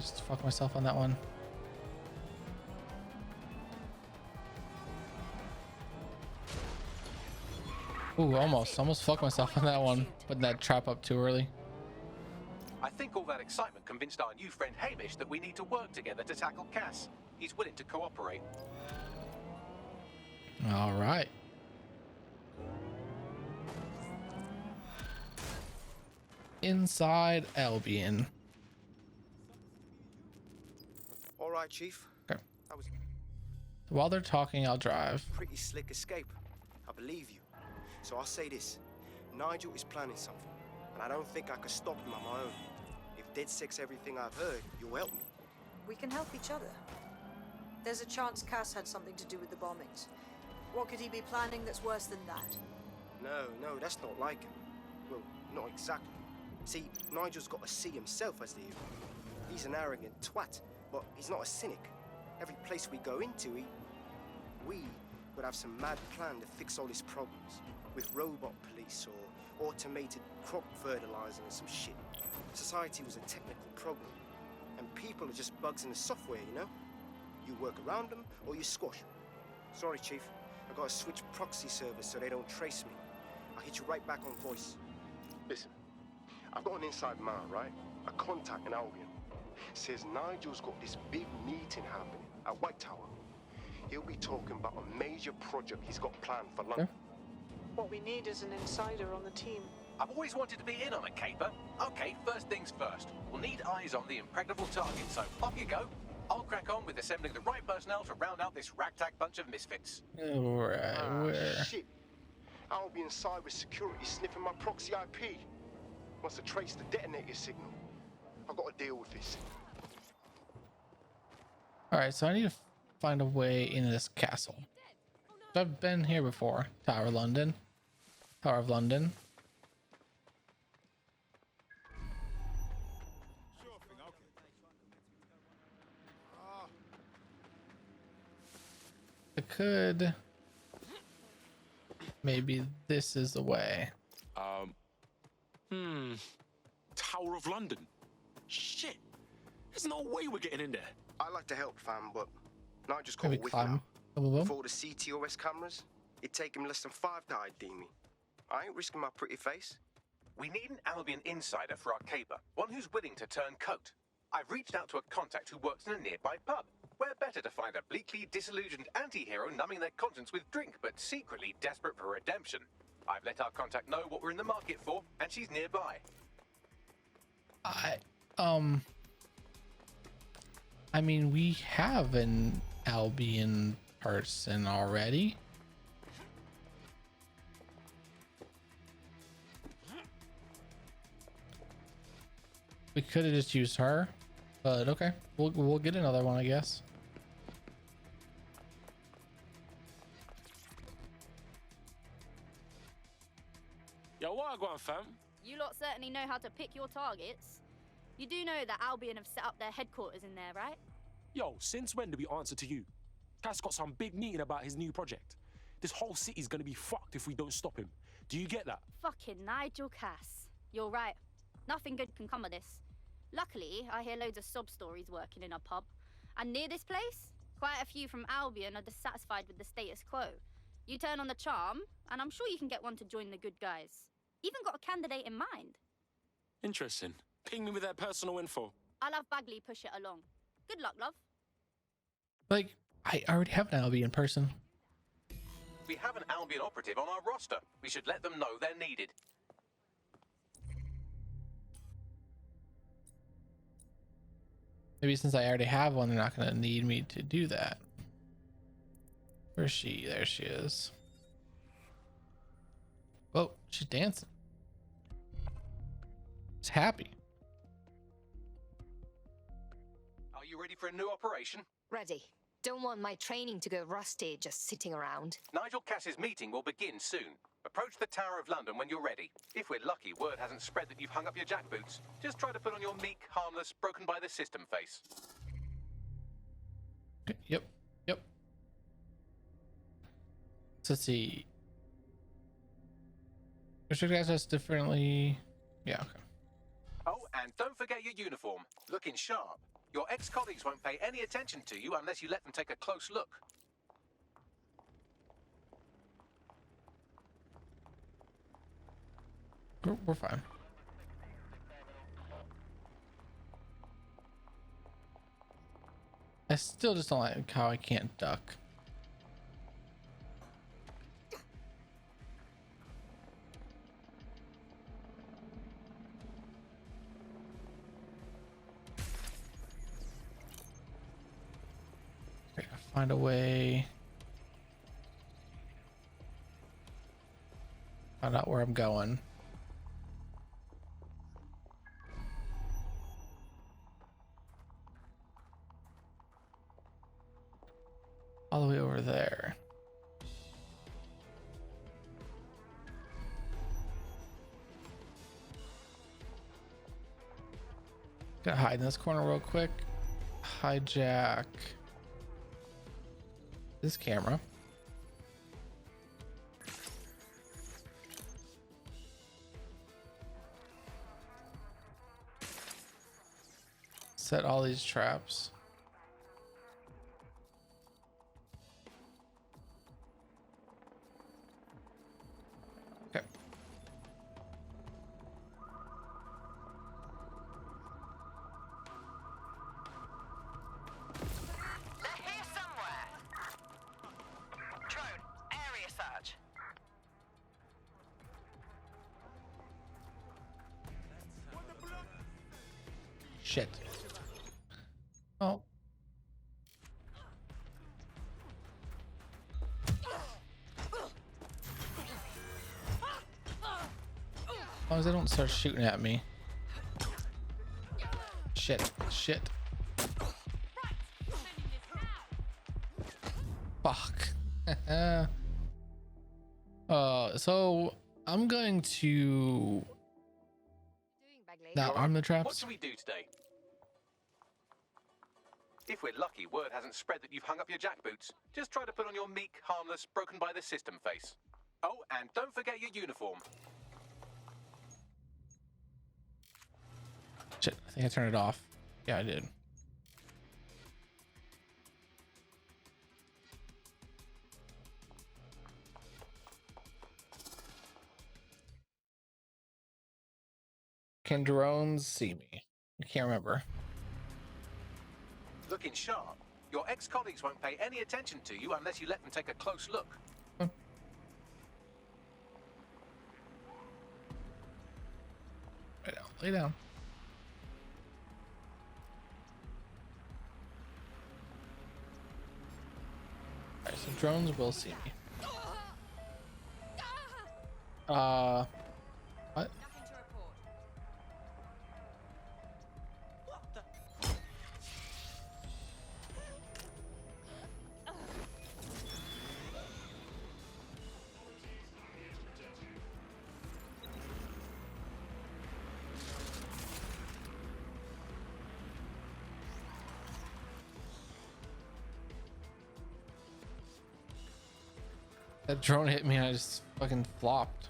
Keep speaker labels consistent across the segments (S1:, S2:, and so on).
S1: just fucked myself on that one. Ooh, almost fucked myself on that one. Putting that trap up too early.
S2: I think all that excitement convinced our new friend Hamish that we need to work together to tackle Cass. He's willing to cooperate.
S1: All right. Inside Albion.
S3: All right, Chief.
S1: Okay.
S3: That was
S1: While they're talking, I'll drive.
S3: a pretty slick escape. I believe you. So I'll say this. Nigel is planning something, and I don't think I could stop him on my own. If DedSec's everything I've heard, you'll help me.
S4: We can help each other. There's a chance Cass had something to do with the bombings. What could he be planning that's worse than that?
S3: No, that's not like him. Well, not exactly. See, Nigel's got to see himself as the hero. He's an arrogant twat, but he's not a cynic. Every place we go into, we would have some mad plan to fix all his problems. With robot police or automated crop fertilizing and some shit. Society was a technical problem. And people are just bugs in the software, you know? You work around them or you squash them. Sorry, Chief. I gotta switch proxy servers so they don't trace me. I'll hit you right back on voice. Listen, I've got an inside man, right? A contact in Albion. Says Nigel's got this big meeting happening at White Tower. He'll be talking about a major project he's got planned for London.
S5: What we need is an insider on the team.
S2: I've always wanted to be in on a caper. Okay, first things first. We'll need eyes on the impregnable target, so off you go. I'll crack on with assembling the right personnel to round out this ragtag bunch of misfits.
S1: Alright, where?
S3: Shit. Albion cyber security sniffing my proxy IP. Must have traced the detonator signal. I've got to deal with this.
S1: Alright, so I need to find a way into this castle. I've been here before. Tower of London. I could. Maybe this is the way.
S6: Tower of London. Shit. There's no way we're getting in there.
S3: I like to help, fam, but Nigel's got a
S1: Maybe
S3: whiff
S1: climb.
S3: now.
S1: Boom, boom.
S3: For all the CTOS cameras, it'd take him less than 5 to ID me. I ain't risking my pretty face.
S2: We need an Albion insider for our caper, one who's willing to turn coat. I've reached out to a contact who works in a nearby pub. Where better to find a bleakly disillusioned anti-hero numbing their conscience with drink, but secretly desperate for redemption. I've let our contact know what we're in the market for, and she's nearby.
S1: I mean, we have an Albion person already. We could have just used her, but okay, we'll get another one, I guess.
S6: Yo, what I got, fam?
S7: You lot certainly know how to pick your targets. You do know that Albion have set up their headquarters in there, right?
S6: Yo, since when do we answer to you? Cass got some big meeting about his new project. This whole city's gonna be fucked if we don't stop him. Do you get that?
S7: Fucking Nigel Cass. You're right. Nothing good can come of this. Luckily, I hear loads of sob stories working in a pub. And near this place, quite a few from Albion are dissatisfied with the status quo. You turn on the charm, and I'm sure you can get one to join the good guys. Even got a candidate in mind.
S6: Interesting. Ping me with that personal info.
S7: I'll have Bagley push it along. Good luck, love.
S1: Like, I already have an Albion person.
S2: We have an Albion operative on our roster. We should let them know they're needed.
S1: Maybe since I already have one, they're not going to need me to do that. Where's she? There she is. Whoa, she's dancing. She's happy.
S2: Are you ready for a new operation?
S8: Ready. Don't want my training to go rusty just sitting around.
S2: Nigel Cass's meeting will begin soon. Approach the Tower of London when you're ready. If we're lucky, word hasn't spread that you've hung up your jackboots. Just try to put on your meek, harmless, broken by the system face.
S1: Yep. So let's see. Restrict access differently. Yeah, okay.
S2: Oh, and don't forget your uniform. Looking sharp. Your ex-colleagues won't pay any attention to you unless you let them take a close look.
S1: We're fine. I still just don't like how I can't duck. Okay, find a way. Find out where I'm going. All the way over there. Gonna hide in this corner real quick. Hijack this camera. Set all these traps. Okay.
S9: They're here somewhere. Drone, area search.
S1: Shit. Oh. As long as they don't start shooting at me. Shit. Shit. Fuck. So I'm going to
S8: Doing, Bagley?
S1: not arm the
S2: What
S1: traps.
S2: should we do today? If we're lucky, word hasn't spread that you've hung up your jackboots. Just try to put on your meek, harmless, broken by the system face. Oh, and don't forget your uniform.
S1: Shit, I think I turned it off. Yeah, I did. Can drones see me? I can't remember.
S2: Looking sharp. Your ex-colleagues won't pay any attention to you unless you let them take a close look.
S1: Lay down. Lay down. Alright, so drones will see me. What?
S9: Nothing to report.
S1: That drone hit me and I just fucking flopped.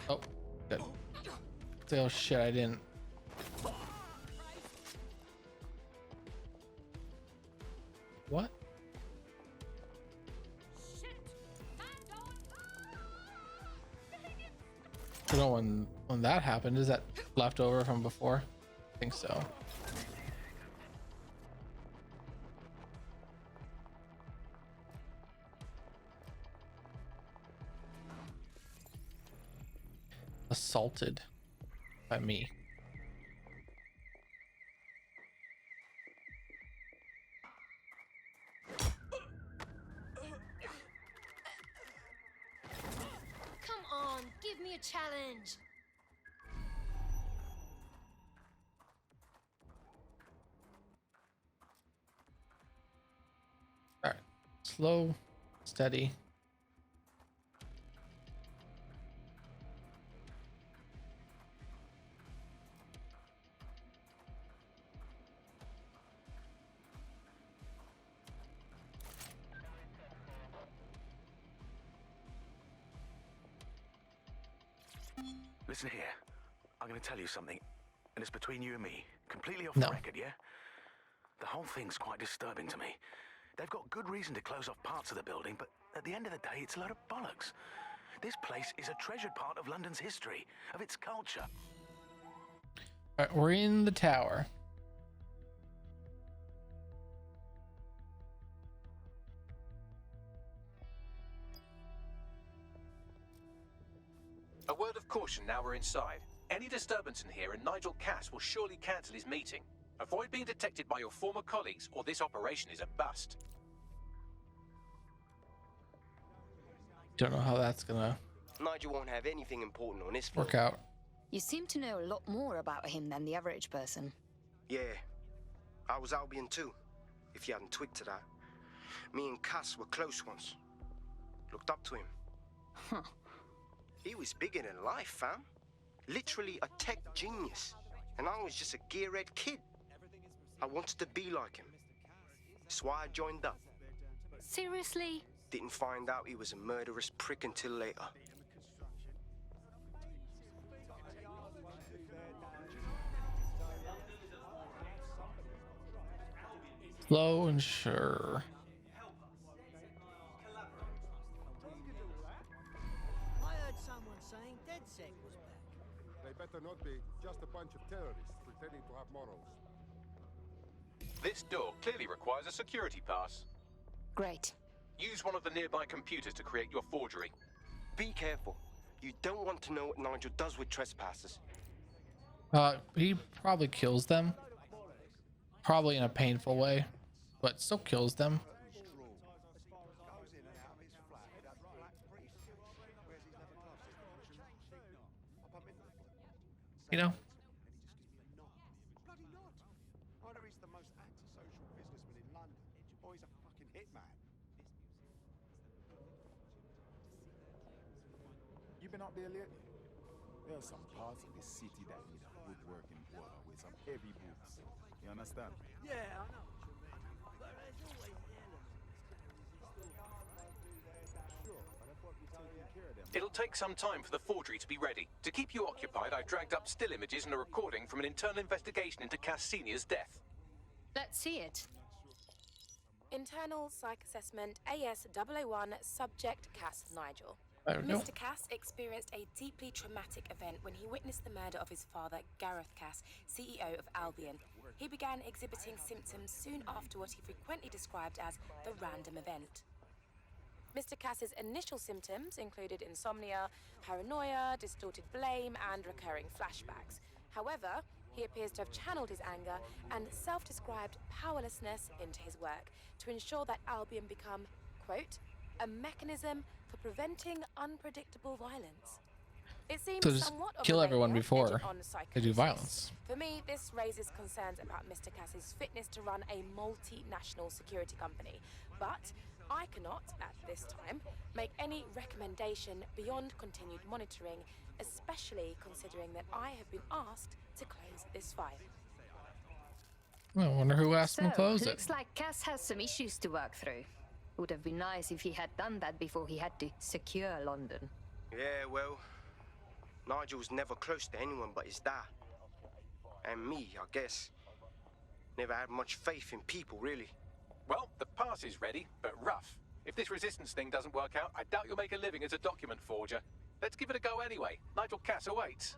S1: Oh, good. Oh shit, I didn't. What? I don't know when that happened. Is that left over from before? I think so. Assaulted by me.
S8: Come on, give me a challenge.
S1: All right, slow, steady.
S10: Listen here. I'm going to tell you something, and it's between you and me. Completely off
S1: No.
S10: the record, yeah? The whole thing's quite disturbing to me. They've got good reason to close off parts of the building, but at the end of the day, it's a load of bollocks. This place is a treasured part of London's history, of its culture.
S1: All right, we're in the tower.
S2: A word of caution now we're inside. Any disturbance in here and Nigel Cass will surely cancel his meeting. Avoid being detected by your former colleagues or this operation is a bust.
S1: Don't know how that's gonna
S3: Nigel won't have anything important on his floor.
S1: work out.
S8: You seem to know a lot more about him than the average person.
S3: Yeah, I was Albion too, if you hadn't twigged to that. Me and Cass were close once. Looked up to him.
S8: Huh.
S3: He was bigger than life, fam. Literally a tech genius. And I was just a gearhead kid. I wanted to be like him. That's why I joined up.
S8: Seriously?
S3: Didn't find out he was a murderous prick until later.
S1: Slow and sure.
S11: I heard someone saying DedSec was back.
S12: They better not be. Just a bunch of terrorists pretending to have morals.
S2: This door clearly requires a security pass.
S8: Great.
S2: Use one of the nearby computers to create your forgery.
S3: Be careful. You don't want to know what Nigel does with trespassers.
S1: He probably kills them. Probably in a painful way, but still kills them. You know?
S12: Bloody not. Either he's the most antisocial businessman in London, or he's a fucking hitman.
S13: You been up there lately? There are some parts of this city that need a good working order with some heavy boots. You understand?
S11: Yeah, I know what you mean. But there's always the element.
S13: Sure, but I thought we'd taken care of them.
S2: It'll take some time for the forgery to be ready. To keep you occupied, I've dragged up still images and a recording from an internal investigation into Cass Senior's death.
S8: Let's see it.
S14: Internal Psych Assessment AS001 Subject Cass Nigel.
S1: There we go.
S14: Mr. Cass experienced a deeply traumatic event when he witnessed the murder of his father, Gareth Cass, CEO of Albion. He began exhibiting symptoms soon after what he frequently described as the random event. Mr. Cass's initial symptoms included insomnia, paranoia, distorted blame, and recurring flashbacks. However, he appears to have channeled his anger and self-described powerlessness into his work to ensure that Albion become, quote, a mechanism for preventing unpredictable violence. It seems
S1: So just
S14: somewhat of
S1: kill
S14: a
S1: everyone
S14: mania
S1: before
S14: edged on
S1: they do
S14: psychosis.
S1: violence.
S14: For me, this raises concerns about Mr. Cass's fitness to run a multinational security company. But I cannot, at this time, make any recommendation beyond continued monitoring, especially considering that I have been asked to close this file.
S1: I wonder who asked him to close it.
S8: Looks like Cass has some issues to work through. Would have been nice if he had done that before he had to secure London.
S3: Yeah, well, Nigel's never close to anyone but his dad. And me, I guess. Never had much faith in people, really.
S2: Well, the pass is ready, but rough. If this resistance thing doesn't work out, I doubt you'll make a living as a document forger. Let's give it a go anyway. Nigel Cass awaits.